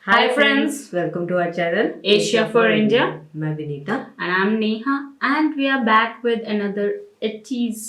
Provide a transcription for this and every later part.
Hi friends, welcome to our channel Asia for India. मैं Vinita. And I'm Neha and we are back with another 80s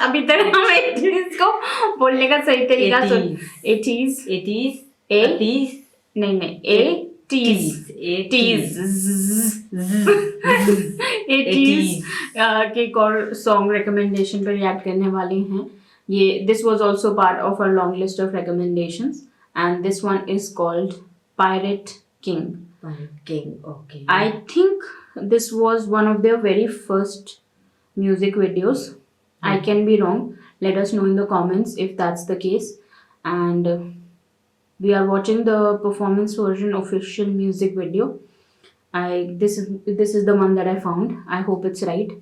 अभी तक हम 80s को बोलने का सही तरीका 80s 80s नहीं 80s 80s के एक और सॉन्ग रिकमेंडेशन पर रिएक्ट करने वाले हैं. ये this was also part of our long list of recommendations and this one is called Pirate King. Okay. I think this was one of their very first music videos. I can be wrong. Let us know in the comments if that's the case. And we are watching the performance version official music video. This is the one that I found. I hope it's right.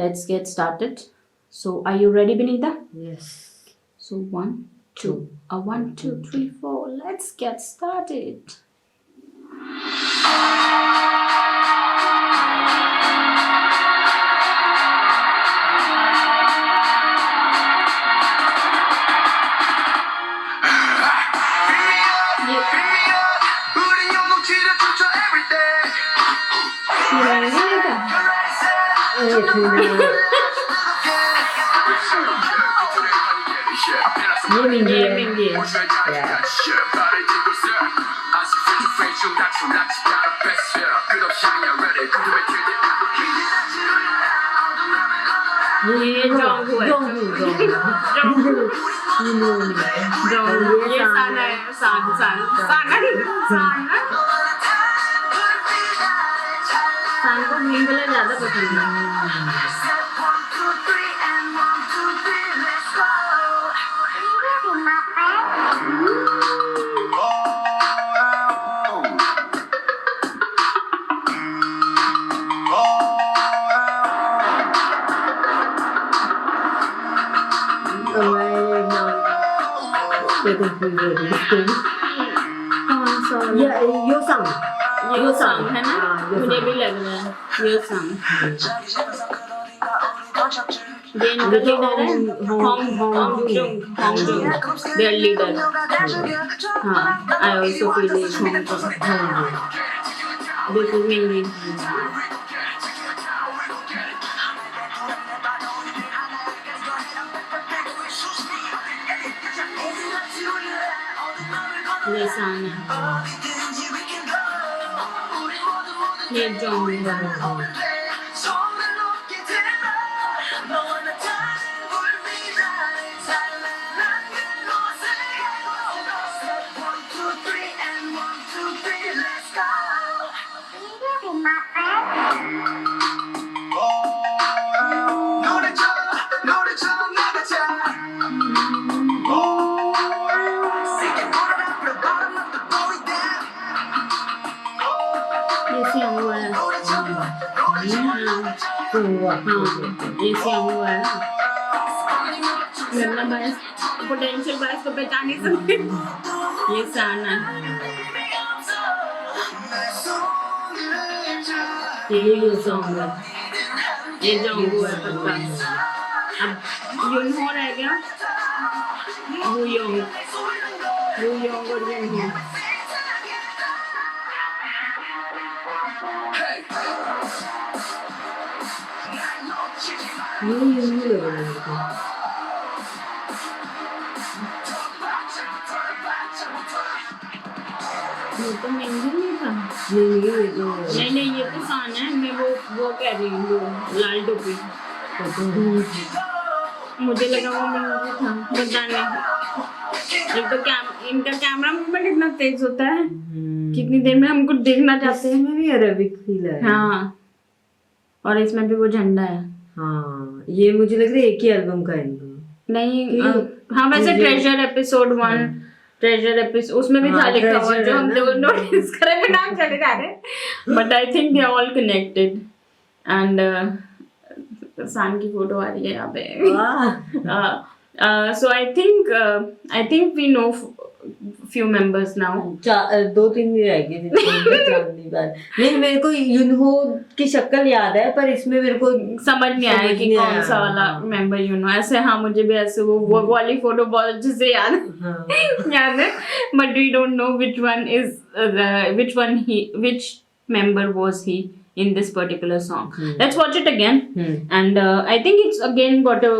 Let's get started. So are you ready, Benita? Yes. So 1, 2, 1, 2, 3, 4. Let's get started. ये Jungkook है. ये साना है. सान को green colour ज्यादा पसंद है. यो song है ना. मुझे भी लग रहा है ये सॉन्ग. ये इनका लीडर है होंगजुंग. Their leader. हाँ, I also feel it. Hongjung. This is Mingyi. ये साना. ये Jungkook है. ये सियांग हुआ है. मतलब बायस पोटेंशियल बायस को पहचान नहीं सकते. ये साना है. ये सॉन्ग है. ये Jungkook है पक्का. अब यूनहो रह गया. वूयोंग और यूनहो. ये तो महंगी नहीं था. नहीं ये तो सान है. मैं वो कह रही हूँ लाल टोपी. मुझे लगा वो महंगी था. पता नहीं. एक तो इनका कैमरा मूवमेंट इतना तेज होता है. कितनी देर में हम कुछ देखना चाहते हैं. इसमें भी अरेबिक फील है. हाँ, और इसमें भी वो झंडा है. हाँ, ये मुझे लग रहा है एक ही एल्बम का है. नहीं. हाँ, वैसे ट्रेजर एपिसोड 1 ट्रेजर एपिसोड उसमें भी था लिखा हुआ जो हम नोटिस करे भी नाम चले जा रहे. But I think they are all connected. And सान की फोटो आ रही है यहाँ पे. So I think we know few members now. 2-3 ही रह गए जिनको मैं पहचान नहीं पा रही। नहीं मेरे को यूनहो की शक्ल याद है पर इसमें मेरे को समझ नहीं आया समझ कि नहीं कौन आया, सा वाला हाँ। मेंबर ऐसे। हाँ मुझे भी ऐसे वो वाली फोटो बहुत अच्छे से याद हाँ याद है, but we don't know which member was he in this particular song. Let's watch it again. And I think it's again got a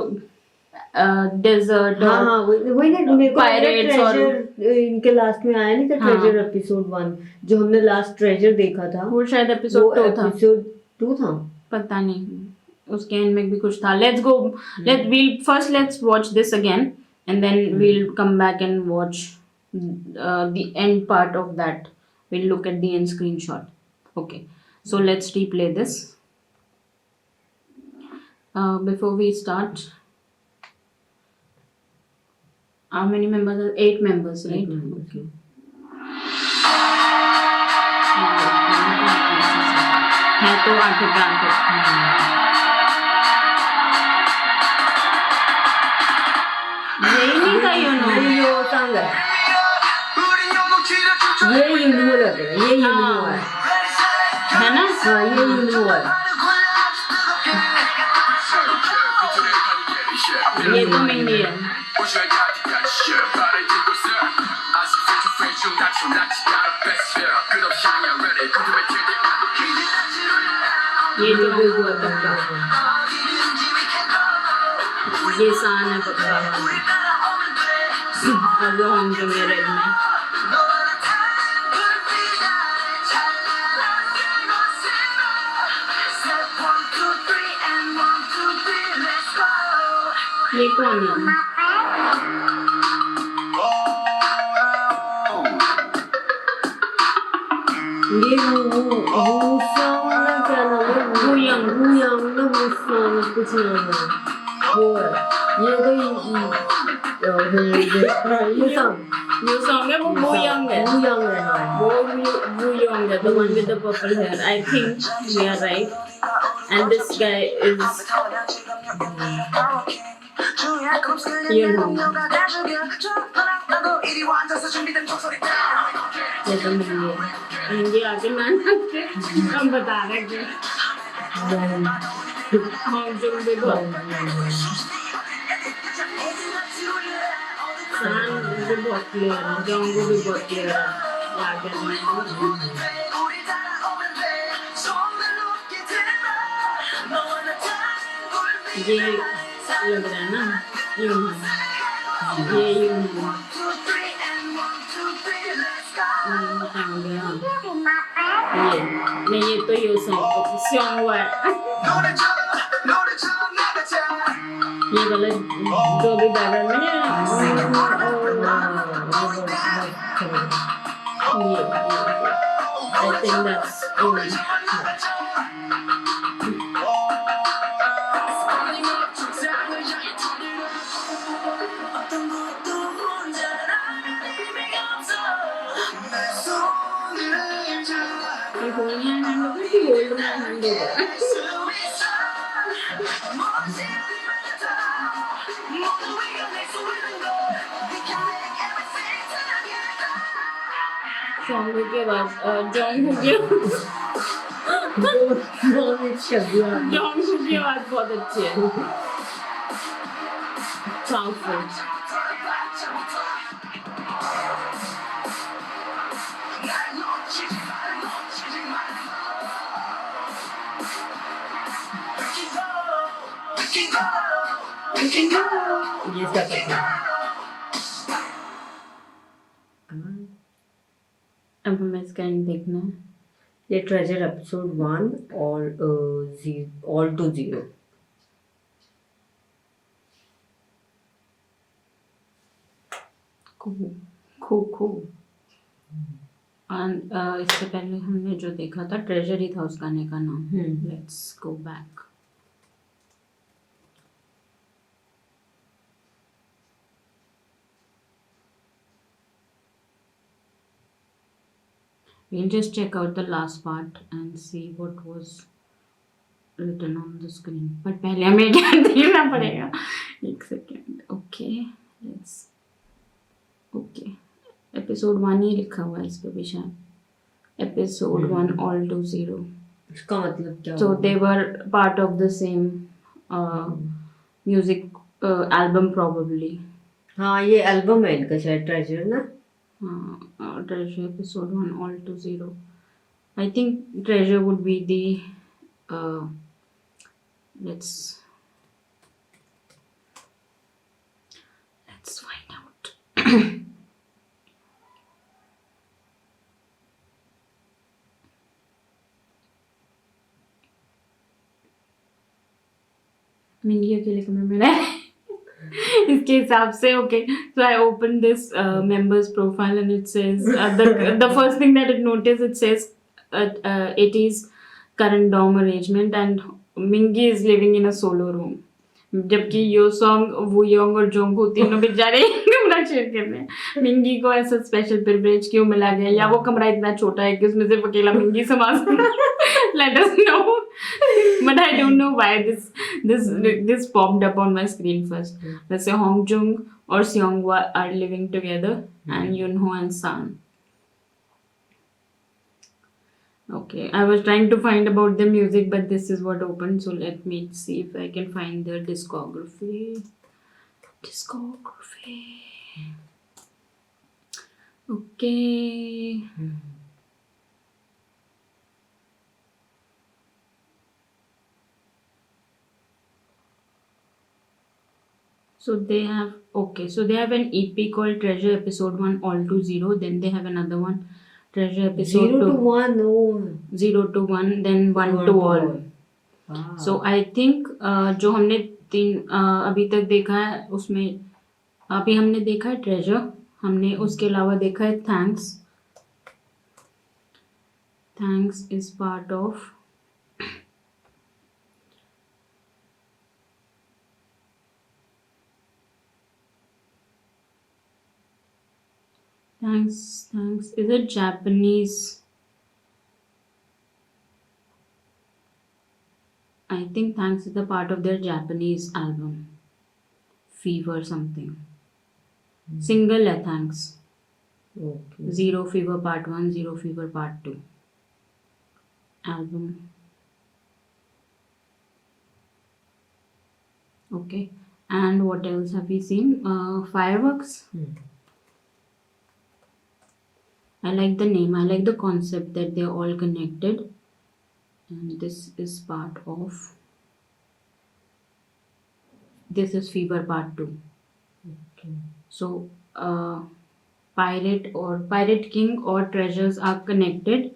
desert हाँ or हाँ वही ना मेरे को Pirates और- ट्रेजर इनके लास्ट में आया नहीं था, हाँ। ट्रेजर एपिसोड 1 जो हमने लास्ट ट्रेजर देखा था वो शायद वो एपिसोड 2 था, एपिसोड 2 था। पता नहीं उसके एंड में भी कुछ था। Let's watch this again and then we'll come back and watch the end part of that. We'll look at the end screenshot. Okay, so let's replay this. Before we start, how many members are 8 members, right? Okay. है तो 8 यही नहीं था ये यो song है, ये Unio लग रहा है, ये यूनियो है ना? हाँ ये यूनियो है। ये तो मिंगी है। ये जो है पक्का, ये सान है पक्का, और वो हम जो मेरे में ये कौन है? ये वो सॉन्ग ना क्या नाम है, वूयंग। वूयंग ना वो सॉन्ग कुछ नाम है वो है। ये ये सॉन्ग न्यू सॉन्ग है, वो वूयंग है। वूयंग है हाँ। वो वूयंग है, the one with the purple hair. I think we are right. And this guy is ये तो मिंगी है। मिंगी आके ना नाचते, हम बता रहे थे। हम जो भी बहुत सान भी बहुत क्लियर है, जोंगो भी बहुत क्लियर है। आगे ये लग रहा है ना, यूं है, ये यूं है। कहाँ गया? ये नहीं, ये तो यो सॉन्ग हुआ है। ये वाला जो भी बैकग्राउंड में ये I think that's ये होनी है हैंड ओवर कि गोल्ड में हैंड ओवर? सॉन्ग के बाद जोंग की आवाज बहुत अच्छी है। Soundful. ये इसका पता अब हमें इसका एंड देखना है। ये ट्रेजर एपिसोड 1 और ऑल टू 0। खूब इससे पहले हमने जो देखा था ट्रेजर ही था उस गाने का नाम। Let's go back. We'll just check out the last part and see what was written on the screen. But पहले हमें क्या देखना पड़ेगा। एक second. Okay, let's. Okay, episode 1 ही लिखा हुआ है इस पे भी शायद, एपिसोड 1 ऑल टू जीरो. उसका मतलब क्या So होगा? they were part of the same music album probably. हाँ ये एल्बम है इनका शायद, ट्रेजर ना. Treasure episode 1 all to zero. I think Treasure would be the let's find out. मिंगी अकेले कमरे में रहे इसके हिसाब से. Okay, so I opened this members profile and it says the first thing that it noticed, it says it is current dorm arrangement and Mingi is living in a solo room. जबकि यो song वो Yong और Jong तीनों बेचारे कमरा share कर रहे हैं. मिंगी को ऐसा स्पेशल प्रिविलेज क्यों मिला गया, या वो कमरा इतना छोटा है कि उसमें सिर्फ अकेला मिंगी समा सकता. Let us know. But I don't know why this popped up on my screen first. Let's say Hong Jung or Seonghwa are living together and Yunho and San. Okay, I was trying to find about the music, but this is what opened. So let me see if I can find their discography. Okay. So they have an EP called Treasure Episode 1 All to Zero. Then they have another one, Treasure Episode 0 to 2 1. Oh. 0 to 1, then 1 to all. Wow. So I think जो हमने अभी तक देखा है उसमें, अभी हमने देखा है ट्रेजर, हमने उसके अलावा देखा है thanks is part of Thanks is a Japanese. I think Thanks is a part of their Japanese album, Fever something. Single है Thanks. Okay. Zero Fever Part 1, Zero Fever Part 2. Album. Okay. And what else have we seen? Fireworks. I like the name. I like the concept that they're all connected. And this is part of. This is Fever Part 2. Okay. So, Pirate King or Treasures are connected,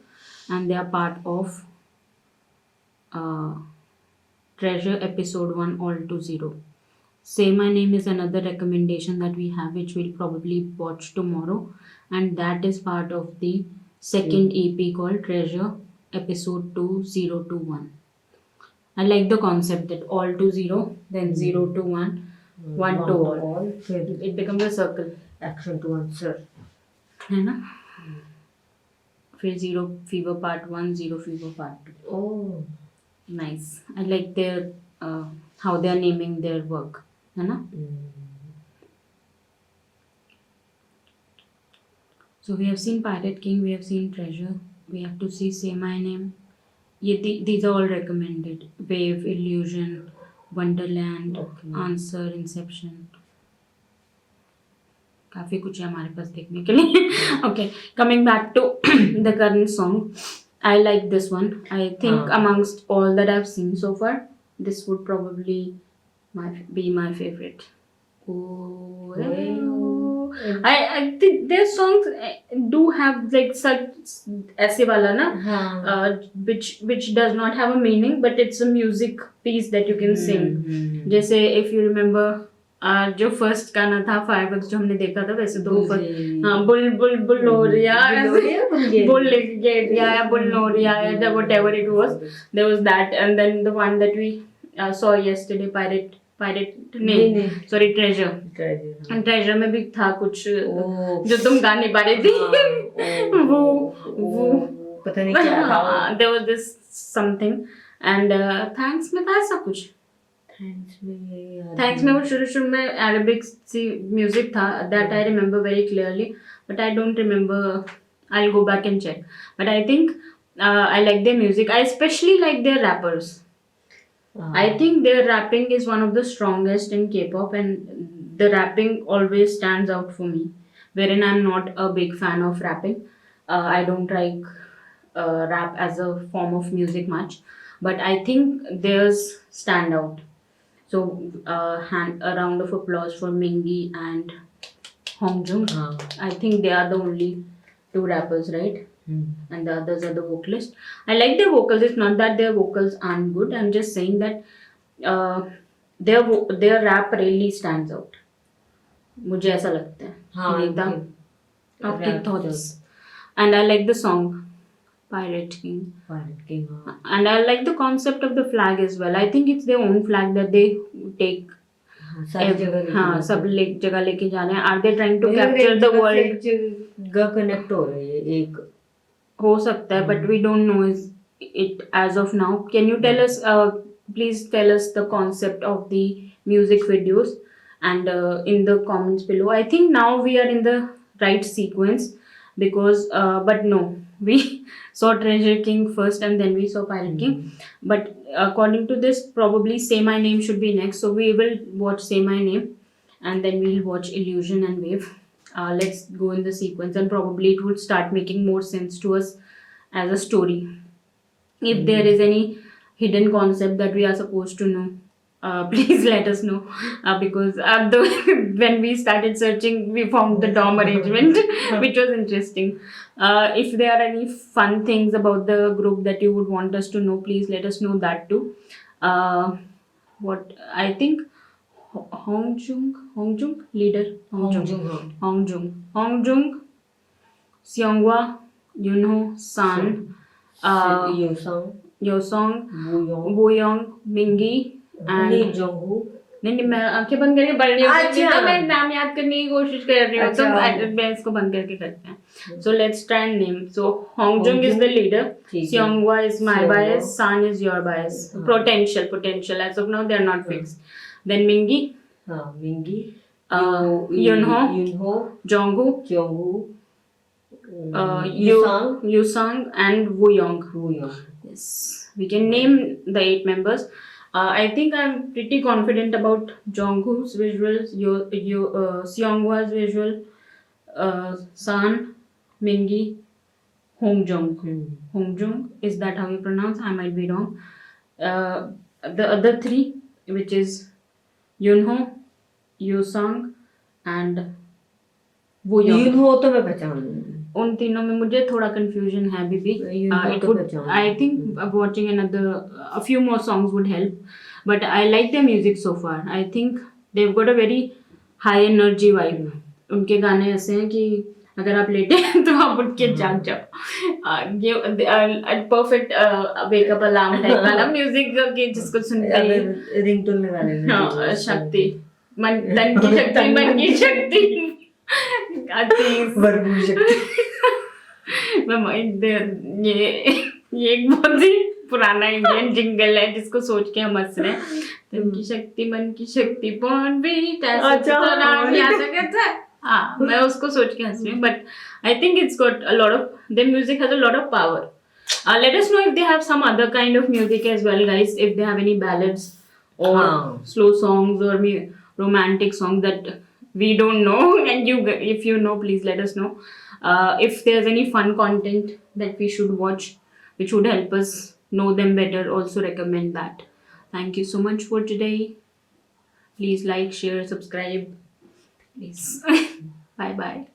and they are part of Treasure Episode 1 All to Zero. Say My Name is another recommendation that we have, which we'll probably watch tomorrow, and that is part of the second EP called Treasure Episode 2 0 to 1. I like the concept that all to zero, then 0 to 1, 1 to all. It becomes a circle. Action to answer. है ना? फिर 0 Fever Part 1, 0 Fever Part 2. Oh. Nice. I like their how they are naming their work. है ना? So we have seen Pirate King, we have seen Treasure, we have to see Say My Name. These are all recommended. Wave, Illusion, Wonderland, Okay. Answer, Inception. काफी कुछ है हमारे पास देखने के लिए. Okay, coming back to the current song, I like this one. I think amongst all that I've seen so far, this would probably be my favorite. Oh, I think their songs do have like such ऐसे वाला ना, which does not have a meaning, but it's a music piece that you can sing. जैसे if you remember जो first गाना था fireworks जो हमने देखा था, वैसे तो बुल बुल बुल हो रिया, बुल या बुल हो रिया, whatever it was, there was that, and then the one that we saw yesterday, pirate नहीं सॉरी ट्रेजर में भी था कुछ जो तुम गा नहीं पा रही थी. वो पता नहीं क्या था. there was this something, and thanks में था ऐसा कुछ. थैंक्स में वो शुरू में अरेबिक सी म्यूजिक था, that I remember very clearly. but I don't remember. I'll go back and check. But I think I like their music. I especially like their rappers. I think their rapping is one of the strongest in K-pop, and the rapping always stands out for me. Wherein I'm not a big fan of rapping. I don't like rap as a form of music much, but I think theirs stand out. So, a round of applause for Mingy and Hongjung. हाँ. I think they are the only two rappers, right? Hmm. And the others are the vocalists. I like their vocals. It's not that their vocals aren't good. I'm just saying that their rap really stands out. मुझे ऐसा लगता है. हाँ, Neeta, उनके आपके rap thoughts? And I like the song Pirate King. Pirate King, हाँ. And I like the concept of the flag as well. I think it's their own flag that they take. हाँ, सारी जगह लेके हाँ, जाते सब जगह लेके जा रहे हैं. Are they trying to हैं. मुझे capture एक the जगह से world? एक जगह कनेक्ट हो रही है एक. हो सकता है, but we don't know is it as of now. Can you tell us, please tell us the concept of the music videos and in the comments below. I think now we are in the right sequence because, but no, we saw Treasure King first and then we saw Pirate King. But according to this, probably Say My Name should be next. So we will watch Say My Name and then we'll watch Illusion and Wave. Let's go in the sequence and probably it would start making more sense to us as a story. If there is any hidden concept that we are supposed to know, please let us know because when we started searching we found the DOM arrangement which was interesting. If there are any fun things about the group that you would want us to know, please let us know that too. What I think Hongjung leader Hongjung, Seonghwa, Yunho, San, Yosong, Wooyoung, Mingy and ली जोंगू. नहीं मैं आंखें बंद करके पढ़ रही हूँ. अच्छा. मैं नाम याद करने की कोशिश कर रही हूँ तो अच्छा. मैं इसको बंद करके करते हैं. So let's try and name. So Hongjung is the leader. ठीक है. Seonghwa is my Seonghwa. bias. San is your bias. हाँ. Potential. As of now they are not fixed. Then Mingy, हाँ, मिंगी. Yunho, Jongwoo, Dzongu. Yusang and Wooyoung. वूयोंग. Yes, we can name the 8 members. I think I'm pretty confident about Jongwoo's visuals, Seonghwa's visual, San, Mingy, Hongjung. Is that how you pronounce? I might be wrong. The other 3, which is Yunho, Yusang and Wooyoung. यूनहो तो मैं पहचान लूँ. उन तीनों में मुझे थोड़ा confusion है अभी भी. It would, I think watching a few more songs would help. But I like their music so far. I think they've got a very high energy vibe. उनके गाने ऐसे हैं कि अगर आप लेटे हैं तो आप उठ के जाग जाओ. ये परफेक्ट वेकअप अलार्म टाइप वाला म्यूजिक कि जिसको सुनते ही रिंगटोन लगा लेंगे. हाँ, शक्ति मन तन की शक्ति मन की शक्ति वर्गू शक्ति. ये एक बहुत ही पुराना इंडियन जिंगल है जिसको सोच के हम हंस रहे हैं. तन की शक्ति मन की शक्ति बॉर्न बीट ऐसा तो नाम याद आ था. हाँ, मैं उसको सोच के हंस रही हूँ. But I think it's got a lot of their music has a lot of power. Let us know if they have some other kind of music as well, guys. If they have any ballads or slow songs or romantic songs that we don't know, and if you know, please let us know. If there's any fun content that we should watch, which would help us know them better, also recommend that. Thank you so much for today. Please like, share, subscribe. Please. Bye bye.